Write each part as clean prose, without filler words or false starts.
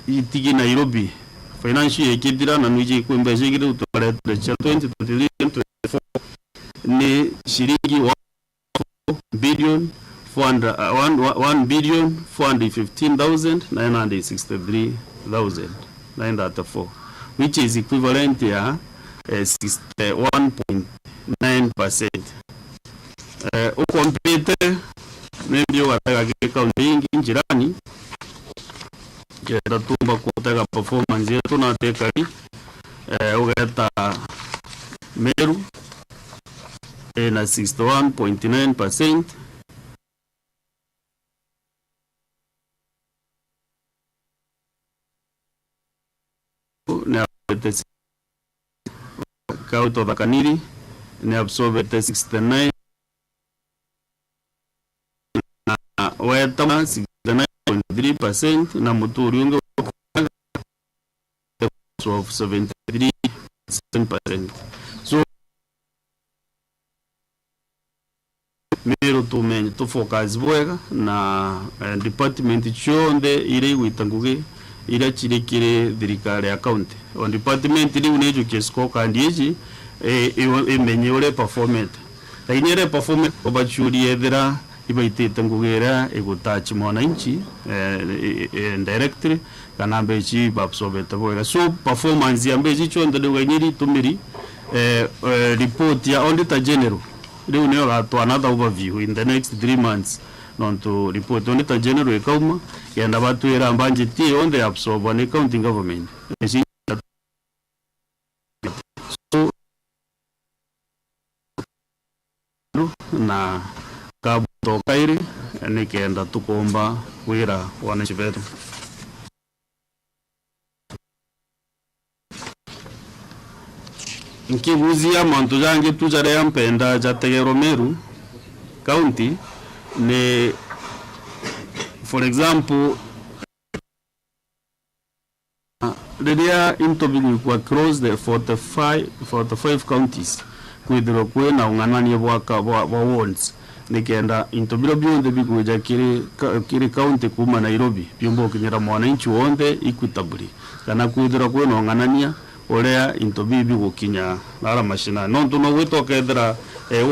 itigi Nairobi financial ekidira na nuje kumbeze gire utwara cha 2023-2024 ni shilingi 1,415,963,934, which is equivalent ya 61.9%. Ukompete ndio wataka kaunti jirani kera tumba kutaka performance yetu na tekari ugeta Meru na 61.9%. na kauto bakaniri ni absorbe 69 na wetama 69.3% na muturi unge of 73%. So Meru to focus bwega na department chonde ile witanguge ila chirikire thirikari ya county on department ili unejo kesko kandi eji emenyore performance tainere performance obachuri ethera ibaitete ngugera egutachi mwananchi directly kana bechi babsobeta bwega. So performance ya bechi chonde nduganyiri tumiri report ya auditor general leo ne to another overview in the next 3 months non to report auditor general ekauma yanda batu era mbanje ti on the absorb on county government. So na kabuto kairi nikenda tukomba wira wananchi wetu. Nkibuzia mantu jange tujare ampenda jategero Meru county ne for example Lydia interview kwa across the 45 counties kuidro kwena unganani bwaka wa wards nikenda interview beyond the biguja kiri county kuma Nairobi byombo kinyera mwananchi wonde equitably kana kuidro kwena unganania olea intobibi gukinya nara mashina nonto no witokethera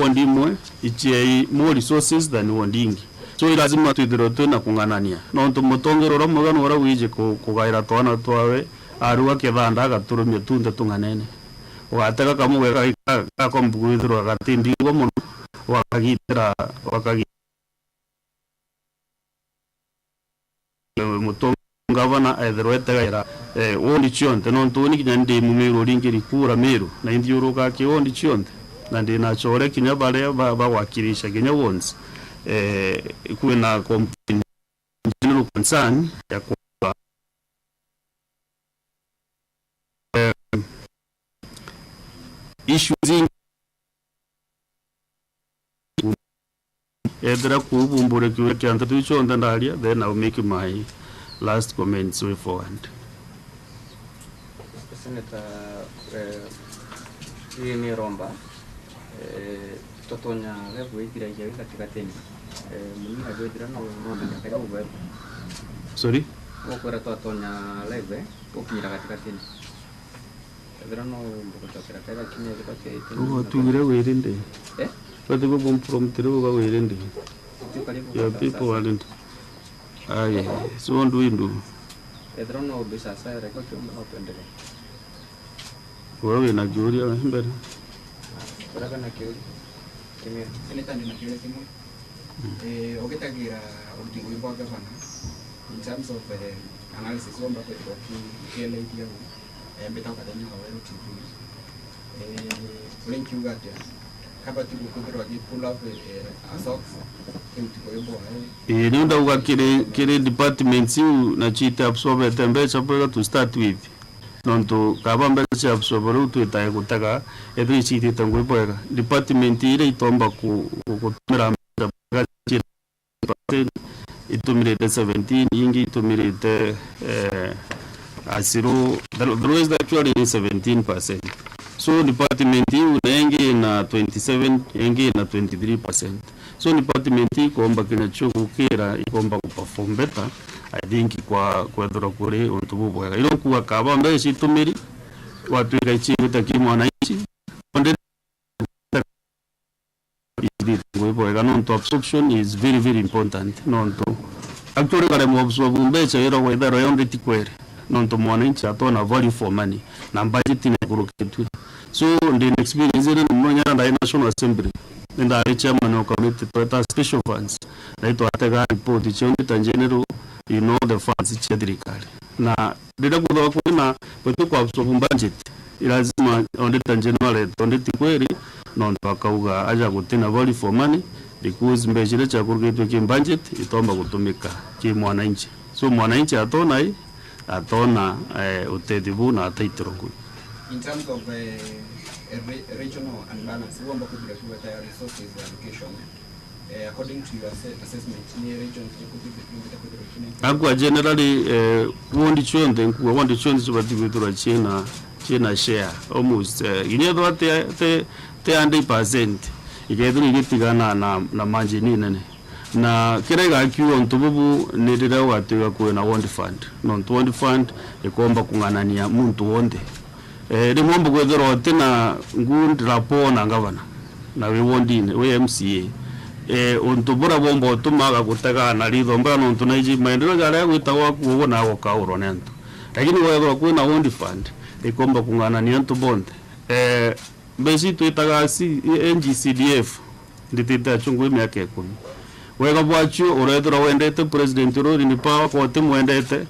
wondi mwe ichie more resources than wondingi. So lazima tuidhirote na kunganania nonto mutongero ramugano ora wije kugaira twana twawe aruwa kethanda gaturumye tunde tunganene wataka kamwe ka kombuithiro gatindi go muno wakagitira mutongo gavana ethirwete gaira wondi chionte nonto ni kinyandi mumiro ringiri kura Meru na indiuruka ki wondi chionte na ndina chore kinya bare wakirisha kinya wons kuna general concern ya kwa issues edra kubumbure kiwe kyanta tuchonda ndalia, then I'll make my last comments way forward. Senator ni romba totonya level ikira yawe katika teni mimi hajodira no ndakaya uwe sorry okora totonya level ukira katika teni edra no mbokota katika kinya katika tugire werinde but go bum from through go werinde your people aren't so what do we do edra no bisa saya rekod cuma opendele wewe na juria mbele baraka na kiyo kimya senator ni na kiyo kimya okitagira utingo ibo gavana in terms of analysis wamba kwa kile idea mbeta kwa dani hawa utingo link you got hapa tu kudro di pull up socks utingo ibo ndio uga kile department na chita absorb temperature kwa to start with nonto kabamba cha absorber tu itaye kutaka edri chiti tangwe boga department ile itomba kutumira itumire 17 ingi itumire asiro the is actually 17%. So department unenge na 27 ingi na 23%. So department ikomba kinacho kukira ikomba kuperform better I think kwa dhura kule ontubu bwega ilo kuwa kaba mbe si tumiri watu ikaichi utaki mwananchi onde bwega non to absorption is very important non to actually kale mo absorb mbecha ero whether onde tikwere non to mwananchi atona value for money na budget ni kuruketu so the experience ile mmoja na National Assembly nda chairman of committee to special funds na ito atega report chonge tangenero you know the funds chadrikali na dida kudoa kuna kwetu kwa absorb budget lazima onde tangenero onde tikweri non pakauga aja kutina value for money because mbejile cha kuruketu ki budget itomba kutumika ki mwananchi so mwananchi atona utedibu na ataitirongu. In terms of regional unbalance, what about the resources allocation? According to your assessment, near regions Agwa generally wondi chonde subativitura chena share almost inyedo te 100% ikedru igitigana na manjini nene na kirega kiwa ntububu nirira watu yakwe na wond fund non wond fund ikomba kunganania muntu wonde rimombo kwethero tena ngundi rapona ngavana na we wondine we MCA ontubura bombo tumaga gutega na ritho no tunaiji maendeleo gare gwitagwa kuona go kauro nento lakini wethero kwina wond fund ikomba kunganania ntu bonde besi tuitaga NGCDF nditita chungu miaka 10 wega bwacho urethero wendete president rori ni power kwa timu wendete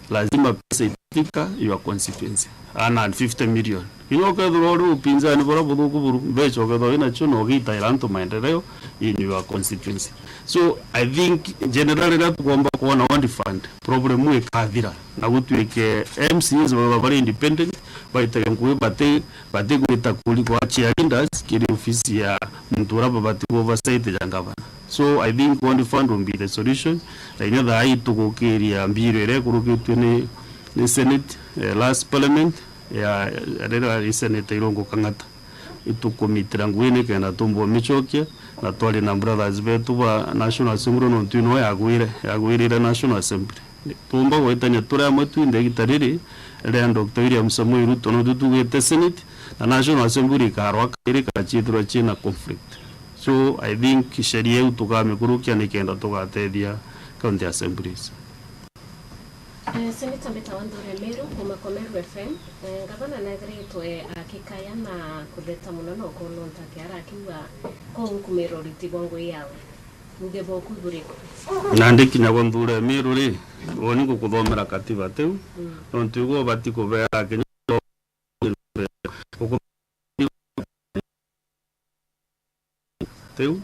lazima pesa ifika your constituency 150 million inoka dhoro upinzani bora budukuburu becho kadho ina chuno gita ilanto maendeleo in your constituency so I think generally that kwamba kuona one fund problem we kadhira na gutwike MCs baba bari independent baitengwe bate gwita kuli kwa cheerleaders kiri ofisi ya mtura baba tibo oversight ya ngavana so I think one fund will be the solution ina da ituko kiria mbirere kurukitwe ni Senate last parliament ya rera Senate irongo kangata itukomitira ngwine kana tumbo michokia na twali na brothers betu ba National Assembly no tuno yagwire National Assembly tumba gwetanya tura mwetu ndegitariri le Dr. William Samuel Ruto no tutugete Senate na National Assembly karwa kiri kachitro china conflict so I think sheria utukame kurukia nikenda tugatedia county assemblies. Senator Betawandure MERU kuma MERU FM gavana nathretwe akikaya na kutheta muno no kununta kiara akiwa ko nkumero ritibongo yawe muge boku buriko nandikinya gondure MERU ri woni kukuthomera katiba teu nontugo bati kubera kinya teu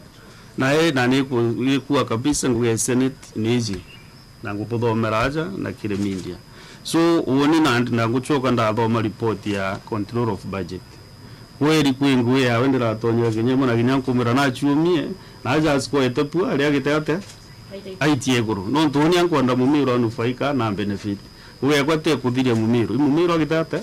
na nani kuwa kabisa nguye Senate niji na ngupothomera aja na kire media so uoni na nguchoka ndathoma report ya control of budget kweri kwingu ya wendera atonya kinyemo na kinyankumira na chumie na aja asikoete pu ali agiteate aitie guru no ntoni ankwenda mumiro anufaika na benefit we kwate kuthiria mumiro agiteate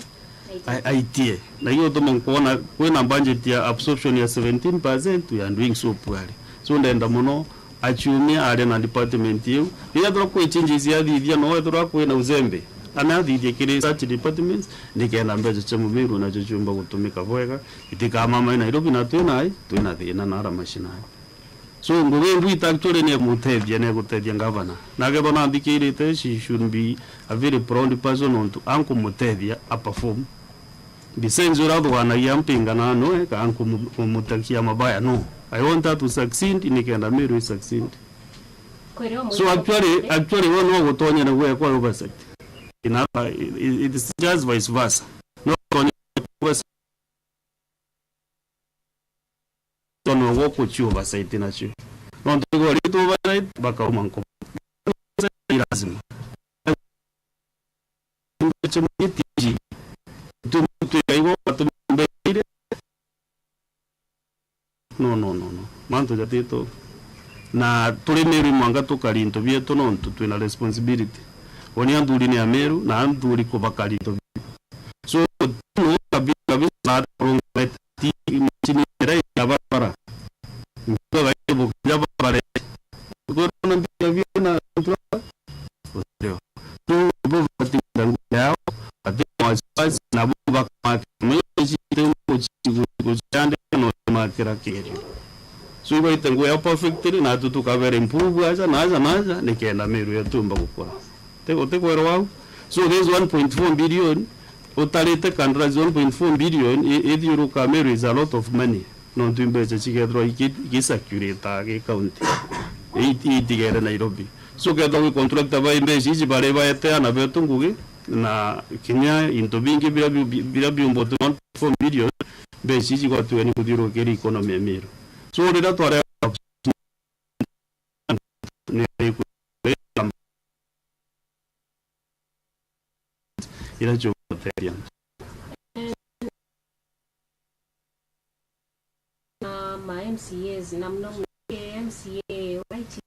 aitie na hiyo tomo kuona kwena budget ya absorption ya 17% we are doing so poorly so ndenda muno achumia ari na department yu ila dro ko changes ya thithia no dro ko na uzembe ana thithia kire search departments ndikenda mbeje chemu miru na chuchumba gutumika bwega itika mama ina Nairobi na twina thina na ramashina so nguge ndwita actually ne mutethia ne gutethia governor na gebo na ndikirite she should be a very proud person on to anko mutethia a perform bisenzo rado wana yampinga na no ka anko mutakia mabaya no I want her to succeed in Kenya MERU succeed. So actually one more gutonya na gwe kwa oversight. It is just vice versa. No oversight. Tono woko chu oversight na chu. No tego lito oversight baka umanko. Lazima. Tumiti. Tumiti aiwo tumbe no manto jatito na tuli MERU mwanga tukalinto bieto no twina responsibility oni anduri ni MERU na anduri ko bakalinto so no kabisa na ronga ti chini rai abara ngo ga ibo jabare ko no ndia biona kira kiri so iba itengo ya perfectly na tutukavera improve aja naja nikenda Meru yatumba gukora teko wao so there's 1.4 billion utalete kandrazi 1.4 billion euro ka Meru is a lot of money non tuimbecha chigedro ikisacurate ke county itigere Nairobi so kedwa we contractor ba imbechi ichi bare ba ete na betu NGUGI na Kenya into bingi bila biumbo 1.4 billion bechi ichi kwa tueni kudiro keri economy ya Meru so rida tware ila choteria ma MCAs na mno MCA right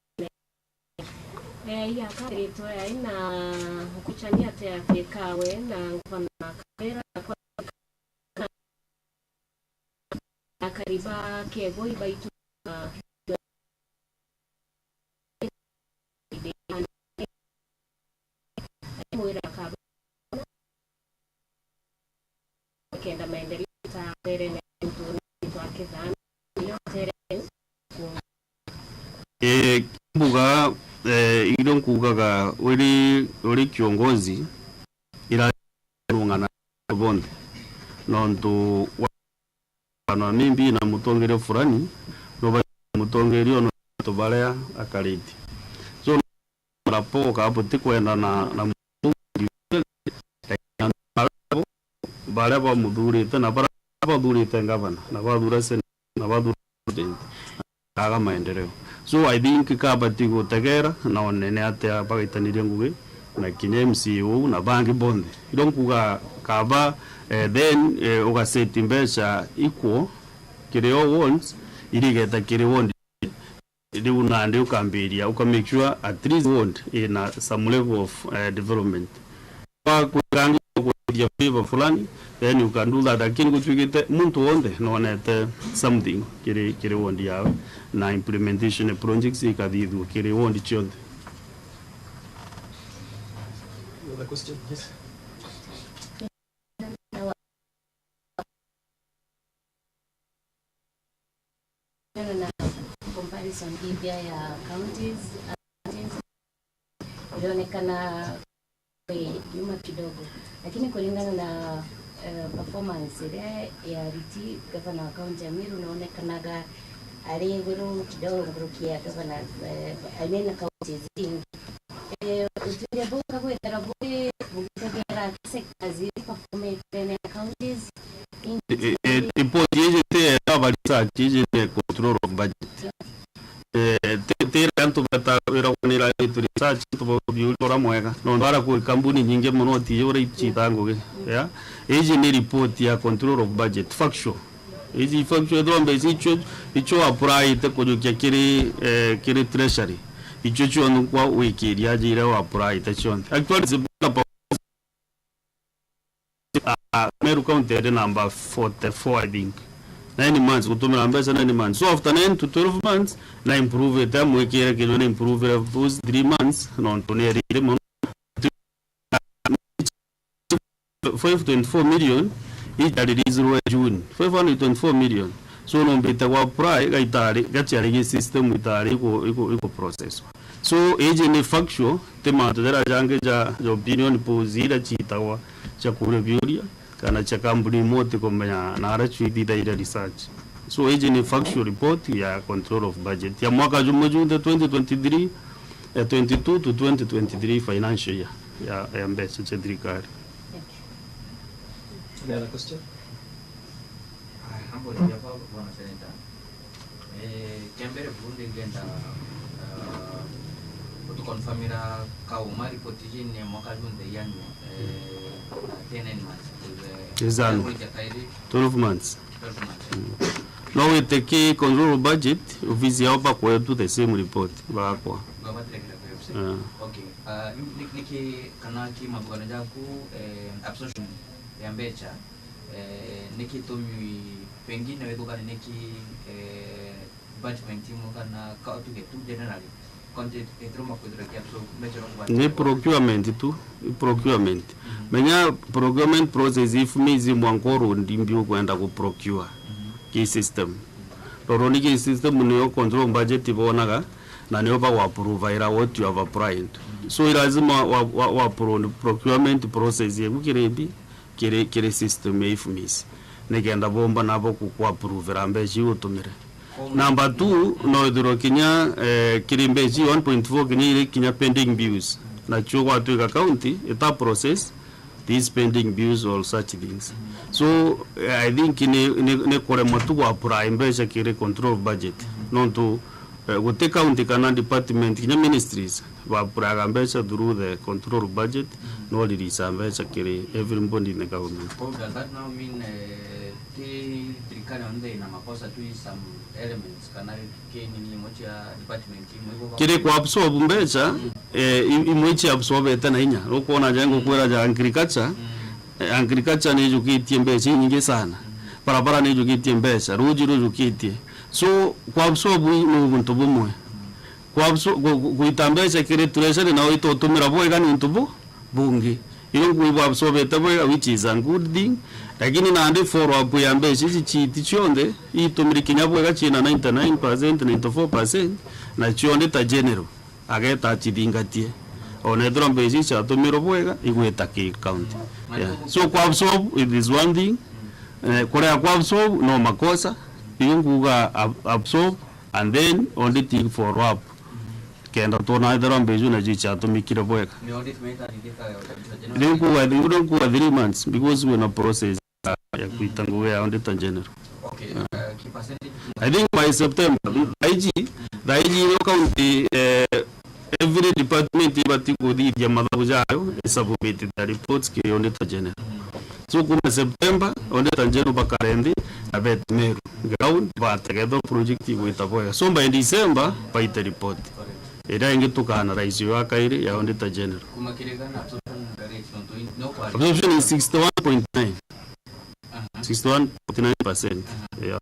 ya kareto ya ina kuchania te afikawe na ngwana kabera kwa kariba kego ibaitu mwira kabera kenda maendeleo ta bere na mtu akidhani yote mbuga idon kugaga uri kiongozi ila rungana bonde nonto wana mimbi na mutongere fulani no mutongeri ono to balea akaliti so rapo ka bote kwenda na balea ba muduri tena bara muduri tengavana na badura sen na badura kaga maendeleo so I think kabatigo tegera na onene ate abagitanirie NGUGI na kinye MCU na bangi bonde idon kuga kaba then ugaseti mbesha equal kireo wants irigeta kireo ndi unande ukambiria ukamake sure at least want in some level of development kwa kurangi kwa favor fulani then you can do that lakini kutwigite muntu wonde nonete something kire wondi yawe na implementation projects ikadhidu kire wondi chonde. Another question? Yes. Comparison ibia ya counties ilionekana nyuma kidogo, lakini kulingana na performance ile ya URITI gavana wa kaunti ya Meru unaonekanaga aliyeweru kidogo kurukia gavana aina kaunti zingi utuliabuka kwa tarabuke bukagera kazi performance ya counties report yeje te abalisa yeje control of budget te tanto bata era unira itu research to biura mwega no bara ku kampuni nyingi muno ti yore ichitango ya yeje ni report ya control of budget factual yeje factual dombe icho apply te kujukia kiri treasury icho chonu kwa wiki ya jira wa apply te chon actually Meru County at number 44, I think. 9 months, kutumia mbesa 9 months. So after 9 to 12 months, na improve it. Mweke kile improve it those 3 months. Non tuneri 524 million. It is June. 524 million. So non beta wa prai gaitari gachari system itari iko process. So agent factual tema tadera jange ja opinion pozira chitawa cha kureviewia kana cha kampuni mote komenya na arachuidi daira research. So agent factual report ya control of budget ya mwaka jumoju 2023 22 to 2023 financial year ya mbesa cha dirikari. Another question? Hapo ndio hapo bwana seneta. Kembere bunde genda kutukonfirmira kauma report yini mwaka junde yanyu 10 months. Exactly. 12 months. Now we take control budget ofisi hapa kwa tu the same report bakwa. Okay. Niki kana kima bwana jaku absorption ya mbecha niki tomi pengine wedo kana niki budget timu kana ka tu getu generally content etroma kudrakia so mbecha ni procurement tu procurement menya procurement process if mizi mwankoro ndimbio kwenda ku procure key system Roroni system niyo control budget ibonaga na niyo ba approve ira what you have applied. So lazima wa approve procurement process yebu kirebi kire system ifumisi. Negenda bomba nabo ku approve rambeji utumire. Number 2 no duro kinya kirimbeji 1.4 kinya pending bills. Na chuo to the county eta process these pending bills or such things. So I think ne kore matu wa prime base kire control budget non to wote county kana department kinya ministries wa praga base through the control budget no release base kire everybody in the government. Does that now mean the trikana onde na makosa tu some elements kana keni moja department kire kwa absorb mbecha imwechi absorb etana inya ukona jango kwera ja agriculture agriculture ni jukitie mbecha nyingi sana barabara ni jukitie mbecha ruji jukitie so kwa absorb no buntu bumwe kwa absorb kuitambesha kire treasury na oito tumira boega ni ntubu bungi ilo kuibo absorb etaboega which is a good thing lakini na ande follow up ya mbecha chiti chonde itumiri kinyabwega china 99% 94% na chonde ta general ageta chidingatie onedro mbecha cha tumiro bwega igweta ki county so kwa absorb it is one thing kore kwa absorb no makosa yunguga absorb and then only thing follow up kenda tona edro mbecha na chicha tumikire bwega then kuwa 3 months because we na process ya kuitanguwe ya onde general. Okay, I think by September the IG county every department ibati kodi ya madhabu jayo submitted the reports ki onde general. So kuma September onde general bakarendi abet meru ground ba together project itaboya. So by December by the report. Ida ingi tukana rais wa kairi ya onde general. Kuma kiregana absorption is 61.9. 61.9%. Yeah.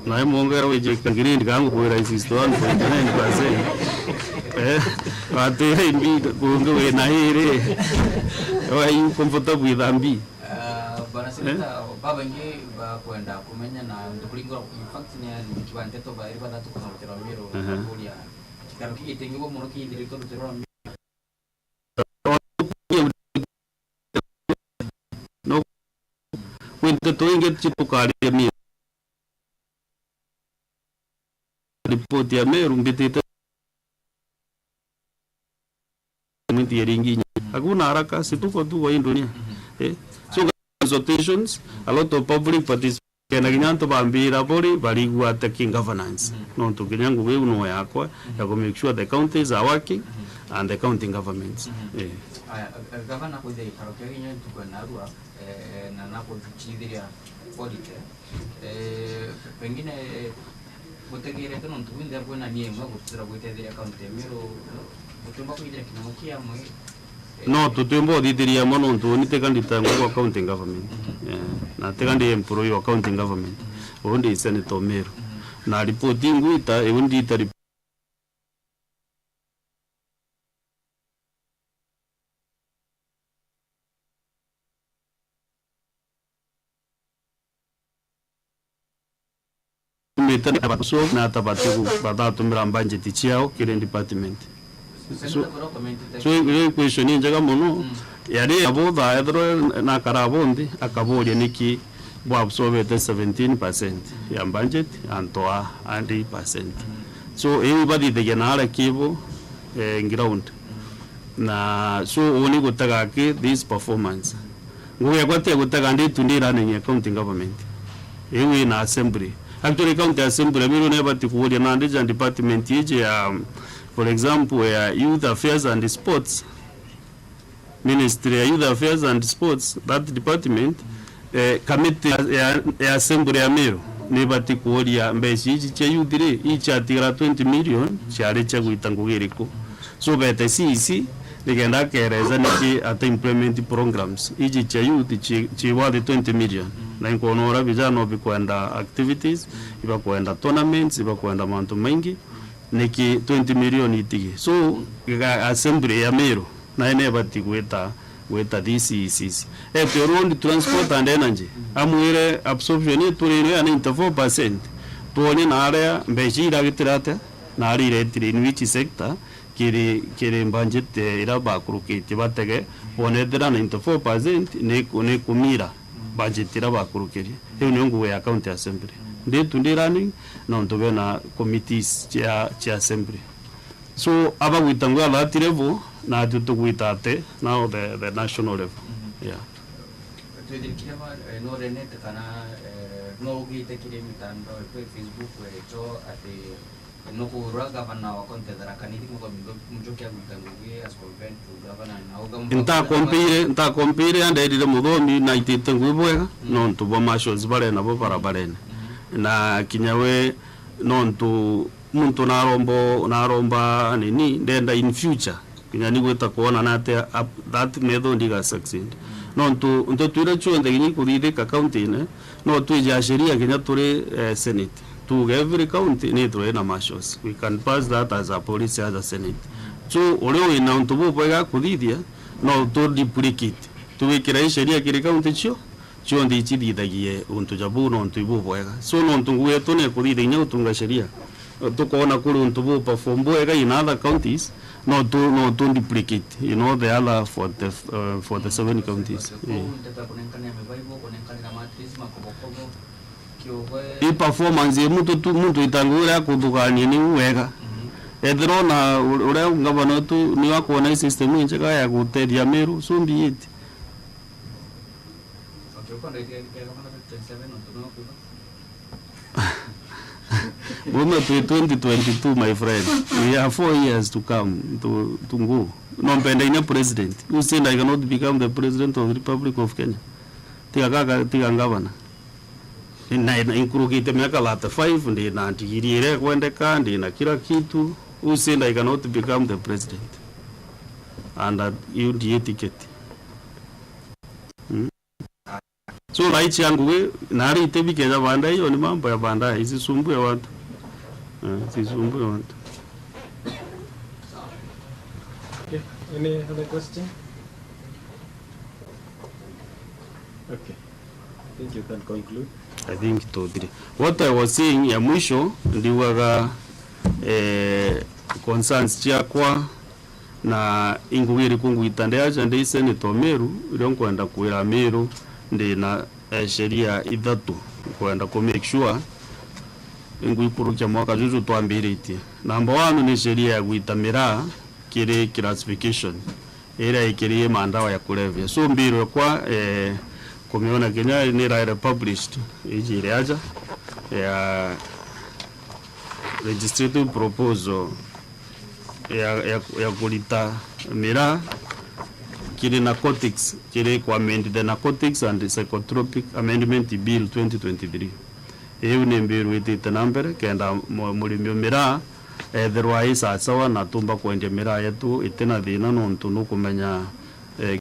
Na mwongera weje kangiri ndikangu kuira 61.9%. Batire ndi kunge we na hire. Are you comfortable with ambi? Bana sita baba ngi ba kwenda kumenya na ndukulingo in fact ni kiwante to ba iriba datu kwa mtero miro kulia. Karuki itengi bo monoki director mtero no kwente to inge chipukari mi report ya meru mbitita mti yeringi hakuna haraka situko tu kwa Indonesia so consultations a lot of public participation kena kinyanto bambira bori bali gwa taking governance no to kinyango we uno yakwa ya to make sure the counties are working and the county governments governor ko dei parokia kinyo to kwanarua na napo chidiria audit pengine butegere to non to winde bwana nie mwa kutsira butegere account mero butumba kuidira kinamukia mwe no tutembo didiria mono ntu ni tekandita ngo accounting government na tekandi employee wa accounting government onde senator Meru na reporting wita endi ita metana abaso na tabatu badatu mirambanje tichiao kile department so ile question ni jaga mono yari aboda edro na karabondi akaboria niki bo absorb 17% ya budget antoa 100%. So everybody the general kibo ground na so oni gutaga ke this performance ngoya kwate gutaga ndi tundira ni accounting government ewe na assembly actually county assembly miro ne bati kuodia na ndi department yeje ya for example youth affairs and sports ministry youth affairs and sports that department committee ya assembly ya Meru ne bati kuodia mbesi ichi cha youth re ichi atira 20 million chare cha kuitangugiriko so bete sisi ligenda kereza niki ata implement programs ichi cha youth chi wadi 20 million na inkonora vijana bikwenda activities iba kwenda tournaments iba kwenda mantu mengi niki 20 million itigi so assembly ya Meru na ene bati kueta weta DCCs to road transport and energy amwire absorption iturire ana 94% tuone na area mbejira gitirate na ari retire in which sector kiri budget ira bakurukite batege onedera 94% ne kumira budget ira bakurukire hiyo ni nguwe ya county assembly ndi running no ntobe na committees cha assembly so aba witangwa la level na tutuguitate now the national level yeah tudirikirema no renete kana no ugite kire mitando kwa Facebook wecho ati no kurura gavana wa kontedera kaniti kwa mjoki ya gutanguye as convent to governor na nta compare ande ile mudomi na ititangu bwega no ntubo mashos bare na bo barabarene na kinyawe no ntu muntu naromba nini ndenda in future kinyani gweta kuona nate that method ndiga succeed no ntu tuira chuonde kinyi kuride ka county ne no tuja sheria kinya turi senate to every county ni turi na mashos we can pass that as a policy as a senate so ole ina ntu bo bwega kudidia no to duplicate tuwekira sheria kiri county chio ndi chidithagie untu jabu no ntu ibu bwega so no ntu gwetu ne kuride nya utunga sheria tukoona kuri untu bo perform bwega in other counties no to duplicate the other 47 counties i performance ye muntu itangura kudukania ni wega ethero na ure ngavana tu ni wakuona system inje ka ya guteria meru so mbiiti Women to 2022, my friend. We have 4 years to come to go. No pending president. Who said I cannot become the president of the Republic of Kenya? Tiga governor. Inkurukite miaka lata 5 ndi na ntigirire kwendeka ndi na kila kitu. Who said I cannot become the president? And you the ticket. So right yangu we nari itebike za banda hiyo ni mambo ya banda isisumbue watu. Isisumbue watu. Okay, any other question? Okay. I think you can conclude. I think totally. What I was saying ya mwisho ndiwaga concerns chiakwa na ingugiri kungu itandeaja ndi Senator Meru ilo kwenda kuira Meru ndi na sheria ithatu kwenda ku make sure ingwikurukia mwaka juju twambirite. Number 1 ni sheria ya guitamira kire classification era ikirie mandawa ya kulevya so mbiro kwa kumiona Kenya ni raira published ijire aja ya legislative proposal ya kulita mira kile narcotics kile kwa amend the narcotics and the psychotropic amendment bill 2023 hiyo ni mbiro ite number kenda mulimyo mira otherwise sawa na tumba kwende mira yetu itena thina no ntunu kumenya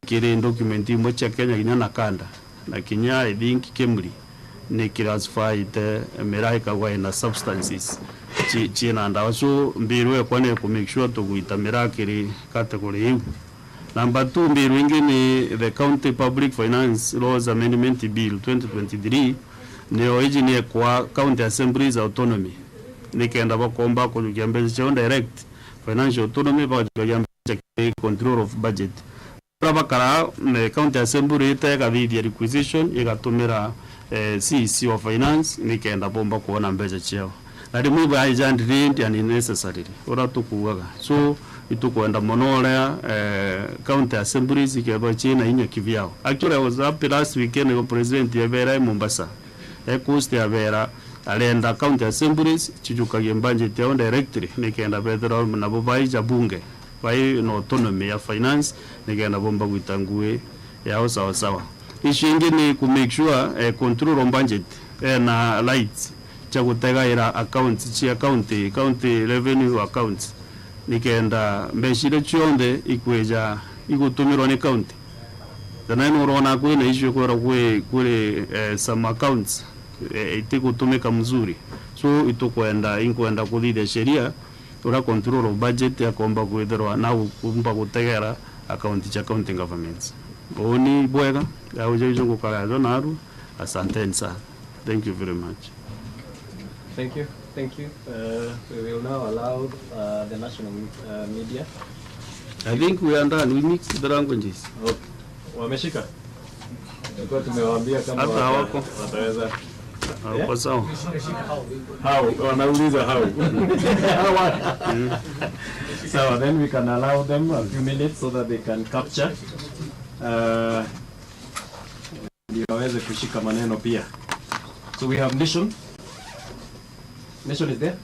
kile document imwe cha Kenya kinya na kanda na kinya I think kemri ni classified mira ikagwa ina substances china ndawa so mbiro ekwane ku make sure to guita mira kile category hiyo. Number 2 mbiro ingine the county public finance laws amendment bill 2023 ni origine kwa county assemblies autonomy nikenda bakomba ko yambeze cha direct financial autonomy ba yambeze control of budget bakara county assembly iteka video requisition igatumira CC of finance nikenda bomba kuona mbeze chao na remove agent rent and unnecessary ora tukuwaga so itukwenda monolea county assemblies ikeba china inya kivyao. Actually I was up last weekend with president ya Mombasa coast ya vera alenda county assemblies chijuka budget ya directly nikenda bedro na bobai ja bunge bai no autonomy ya finance nikenda bomba gutangue yao sawa sawa. Issue ingine ku make sure control on budget na lights cha gutega ira accounts chi county revenue accounts nikenda mbeshire chionde ikweja igutumirwa ni county dana nurona kwina issue kwa kule some accounts itikutumika mzuri so itukwenda inkwenda kuthide sheria ura control of budget ya komba kwetherwa na kumba gutegera account cha county governments. Boni bwega ya ujejo kukarajo naru. Asanteni sana. Thank you very much. Thank you. Thank you. We will now allow the national media. I think we are done. We mix the languages. Okay. Wameshika? Kwa tumewaambia kama hata hawako wataweza. Hawako sawa. How? Wanauliza how. So then we can allow them a few minutes so that they can capture. Ndio waweze kushika maneno pia. So we have Nation. Nation is there?